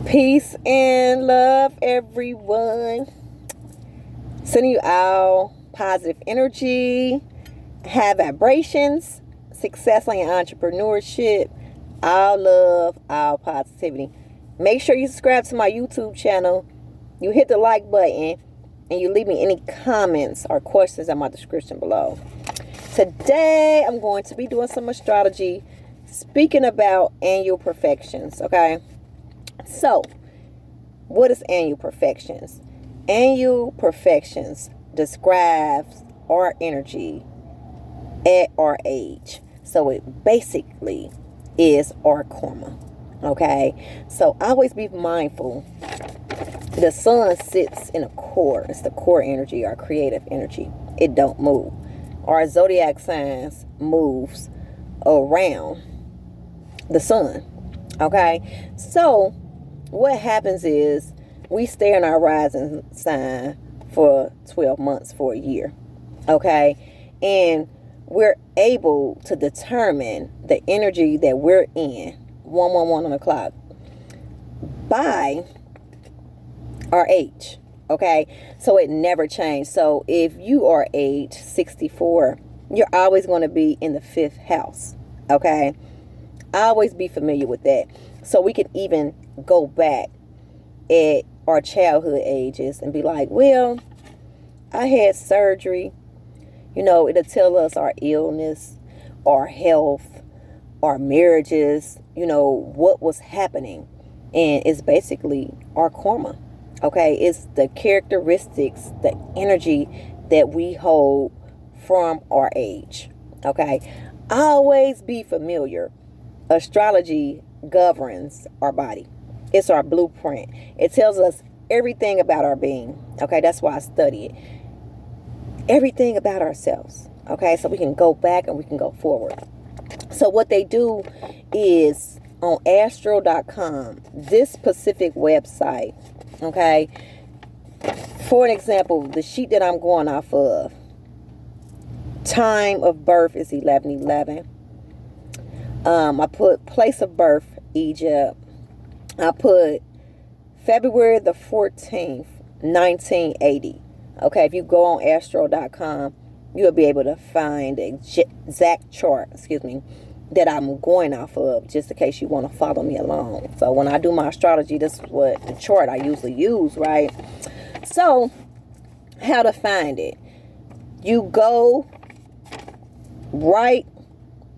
Peace and love, everyone. Sending you all positive energy, high vibrations, success on your entrepreneurship, all love, all positivity. Make sure you subscribe to my YouTube channel. You hit the like button and you leave me any comments or questions in my description below. Today, I'm going to be doing some astrology, speaking about annual perfections, okay? So, what is annual perfections? Annual perfections describes our energy at our age. So, it basically is our karma, okay? So, always be mindful. The sun sits in a core. It's the core energy, our creative energy. It don't move. Our zodiac signs moves around the sun, okay? So what happens is we stay in our rising sign for 12 months, for a year, okay? And we're able to determine the energy that we're in, 111 on the clock, by our age, okay? So it never changed. So if you are age 64, you're always going to be in the 5th house, okay? Always be familiar with that. So we can even go back at our childhood ages and be like, well, I had surgery. You know, it'll tell us our illness, our health, our marriages, you know, what was happening. And it's basically our karma. Okay, it's the characteristics, the energy that we hold from our age. Okay, always be familiar. Astrology governs our body. It's our blueprint. It tells us everything about our being. Okay, that's why I study it. Everything about ourselves. Okay, so we can go back and we can go forward. So what they do is on astro.com, this specific website, okay, for an example, the sheet that I'm going off of, time of birth is 11/11. I put place of birth, Egypt. I put February the 14th, 1980. Okay, if you go on astro.com, you'll be able to find the exact chart, that I'm going off of, just in case you want to follow me along. So when I do my astrology, this is what the chart I usually use, right? So how to find it? You go right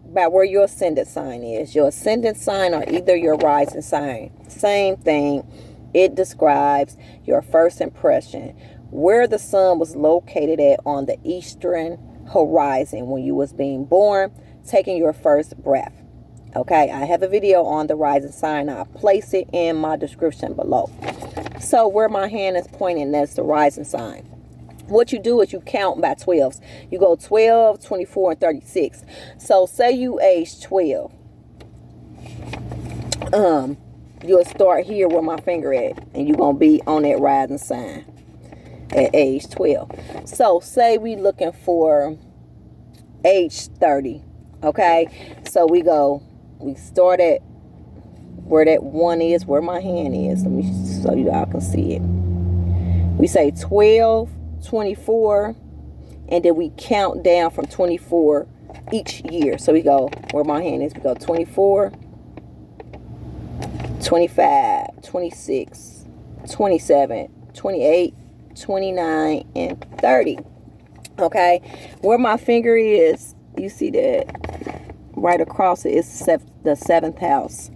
by where your ascendant sign is. Your ascendant sign or either your rising sign. Same thing. It describes your first impression, where the sun was located at on the eastern horizon when you was being born, taking your first breath. Okay, I have a video on the rising sign. I'll place it in my description below. So where my hand is pointing, that's the rising sign. What you do is you count by 12s. You go 12, 24, and 36. So say you age 12. You'll start here where my finger at, and you're going to be on that rising sign at age 12. So say we looking for age 30. Okay, so we start at where that one is, where my hand is. Let me so you all can see it. We say 12, 24, and then we count down from 24 each year. So we go where my hand is. We go 24, 25, 26, 27, 28, 29, and 30. Okay, where my finger is, you see that right across it is the 7th house.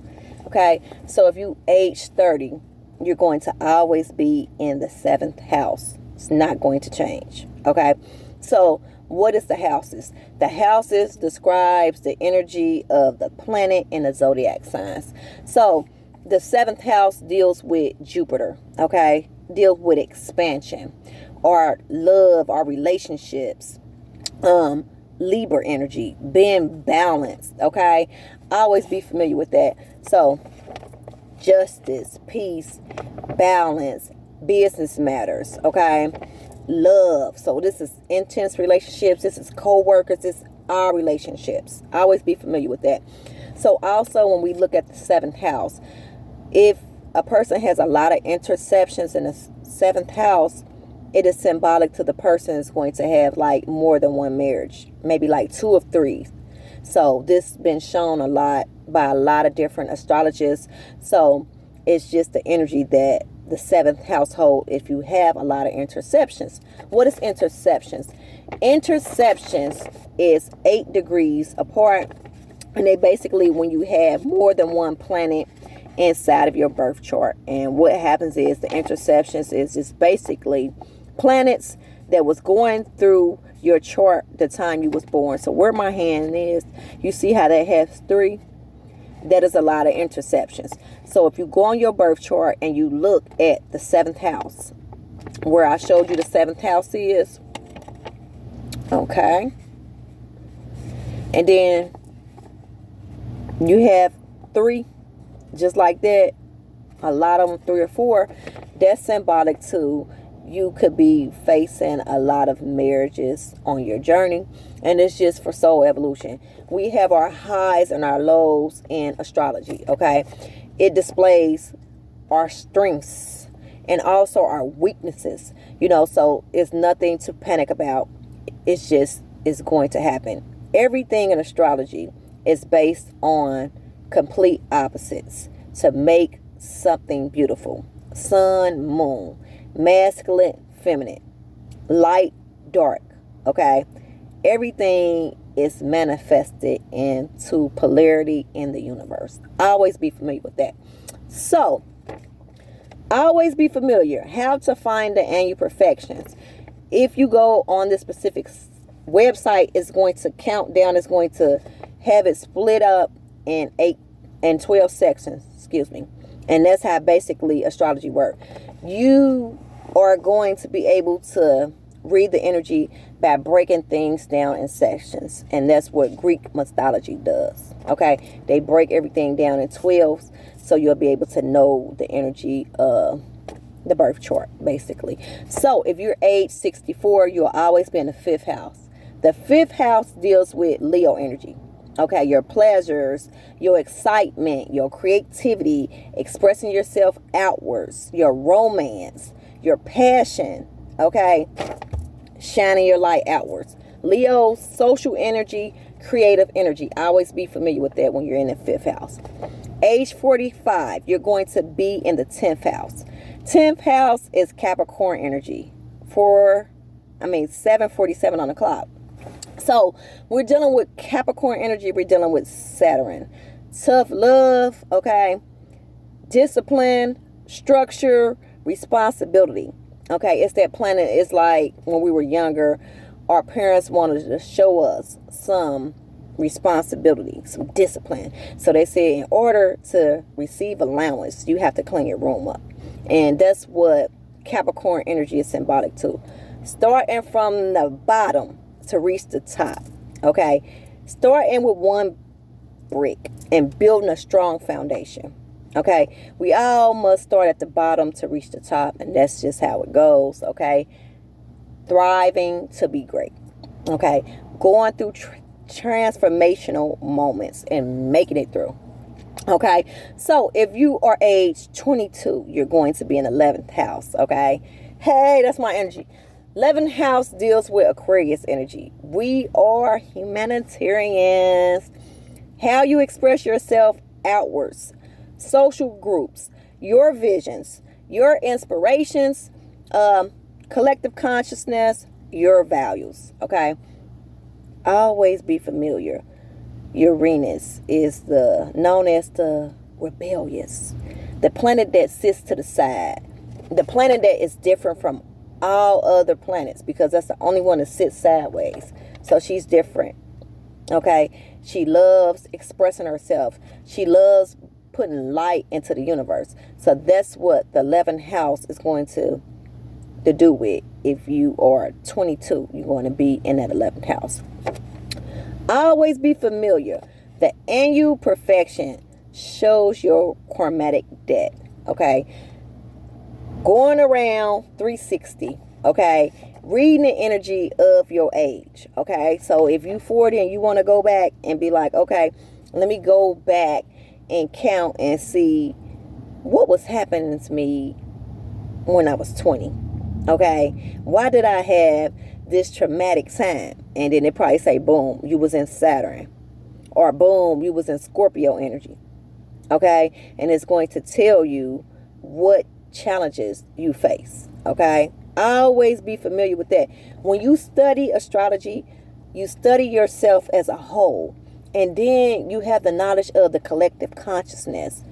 Okay, so if you age 30, you're going to always be in the 7th house. It's not going to change. Okay, so what is the houses? The houses describes the energy of the planet and the zodiac signs. So the 7th house deals with Jupiter. Okay, deals with expansion, our love, our relationships, Libra energy, being balanced. Okay, always be familiar with that. So justice, peace, balance, business matters. Okay, love. So this is intense relationships. This is co-workers. This is our relationships. Always be familiar with that. So also when we look at the 7th house, if a person has a lot of interceptions in the seventh house, it is symbolic to the person is going to have like more than one marriage, maybe like 2 of 3. So this has been shown a lot by a lot of different astrologists. So it's just the energy that the 7th household, if you have a lot of interceptions. What is interceptions? Interceptions is 8 degrees apart, and they basically when you have more than one planet inside of your birth chart. And what happens is the interceptions is just basically planets that was going through your chart the time you was born. So where my hand is, you see how that has 3? That is a lot of interceptions. So if you go on your birth chart and you look at the 7th house, where I showed you the 7th house is, okay, and then you have 3, just like that, a lot of them 3 or 4, that's symbolic to you could be facing a lot of marriages on your journey. And it's just for soul evolution. We have our highs and our lows in astrology, okay? It displays our strengths and also our weaknesses, you know, so it's nothing to panic about. It's just, it's going to happen. Everything in astrology is based on complete opposites to make something beautiful. Sun, moon, masculine, feminine, light, dark, okay? Everything is manifested into polarity in the universe. Always be familiar with that. So, always be familiar how to find the annual perfections. If you go on this specific website, it's going to count down, it's going to have it split up in 8 and 12 sections, excuse me. And that's how basically astrology works. You are going to be able to read the energy by breaking things down in sections. And that's what Greek mythology does. Okay? They break everything down in 12s. So you'll be able to know the energy of the birth chart, basically. So if you're age 64, you'll always be in the 5th house. The 5th house deals with Leo energy. Okay, your pleasures, your excitement, your creativity, expressing yourself outwards, your romance, your passion, okay, shining your light outwards. Leo, social energy, creative energy. Always be familiar with that when you're in the 5th house. Age 45, you're going to be in the 10th house. 10th house is Capricorn energy. 7:47 on the clock. So we're dealing with Capricorn energy. We're dealing with Saturn. Tough love, okay? Discipline, structure, responsibility. Okay, it's that planet. It's like when we were younger, our parents wanted to show us some responsibility, some discipline. So they said in order to receive allowance, you have to clean your room up. And that's what Capricorn energy is symbolic to. Starting from the bottom to reach the top, okay? Starting with one brick and building a strong foundation, okay? We all must start at the bottom to reach the top, and that's just how it goes, okay? Thriving to be great, okay? Going through transformational moments and making it through, okay? So if you are age 22, you're going to be in the 11th house, okay? Hey, that's my energy. 11th house deals with Aquarius energy. We are humanitarians. How you express yourself outwards. Social groups. Your visions. Your inspirations. Collective consciousness. Your values. Okay? Always be familiar. Uranus is known as the rebellious. The planet that sits to the side. The planet that is different from all other planets, because that's the only one that sits sideways. So she's different, okay? She loves expressing herself. She loves putting light into the universe. So that's what the 11th house is going to do with. If you are 22, you're going to be in that 11th house. Always be familiar. The annual perfection shows your karmatic debt, okay? Going around 360, okay? Reading the energy of your age, okay? So if you're 40 and you want to go back and be like, okay, let me go back and count and see what was happening to me when I was 20? Okay, why did I have this traumatic time? And then it probably say, boom, you was in Saturn, or boom, you was in Scorpio energy. Okay, and it's going to tell you what challenges you face. Okay, always be familiar with that. When you study astrology, you study yourself as a whole, and then you have the knowledge of the collective consciousness.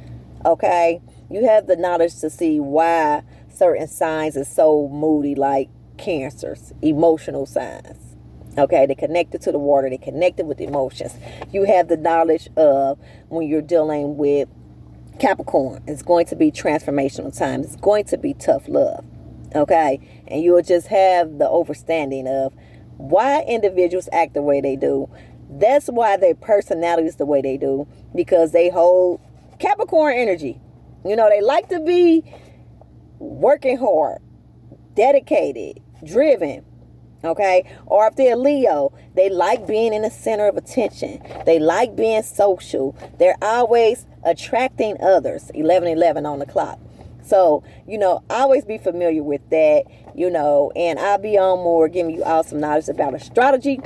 Okay, you have the knowledge to see why certain signs is so moody, like Cancers, emotional signs. Okay, they connected to the water, they connected with emotions. You have the knowledge of when you're dealing with Capricorn, it's going to be transformational time. It's going to be tough love. Okay, and you'll just have the understanding of why individuals act the way they do. That's why their personality is the way they do, because they hold Capricorn energy. You know, they like to be working hard, dedicated, driven. Okay, or if they're Leo, they like being in the center of attention. They like being social. They're always attracting others. 11:11 on the clock. So, always be familiar with that, and I'll be on more giving you all some knowledge about astrology.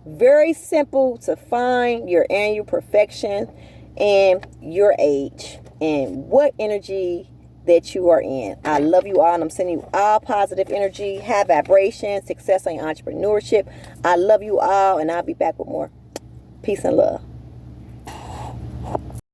Very simple to find your annual perfection and your age and what energy that you are in. I love you all, and I'm sending you all positive energy, high vibration, success on your entrepreneurship. I love you all, and I'll be back with more. Peace and love.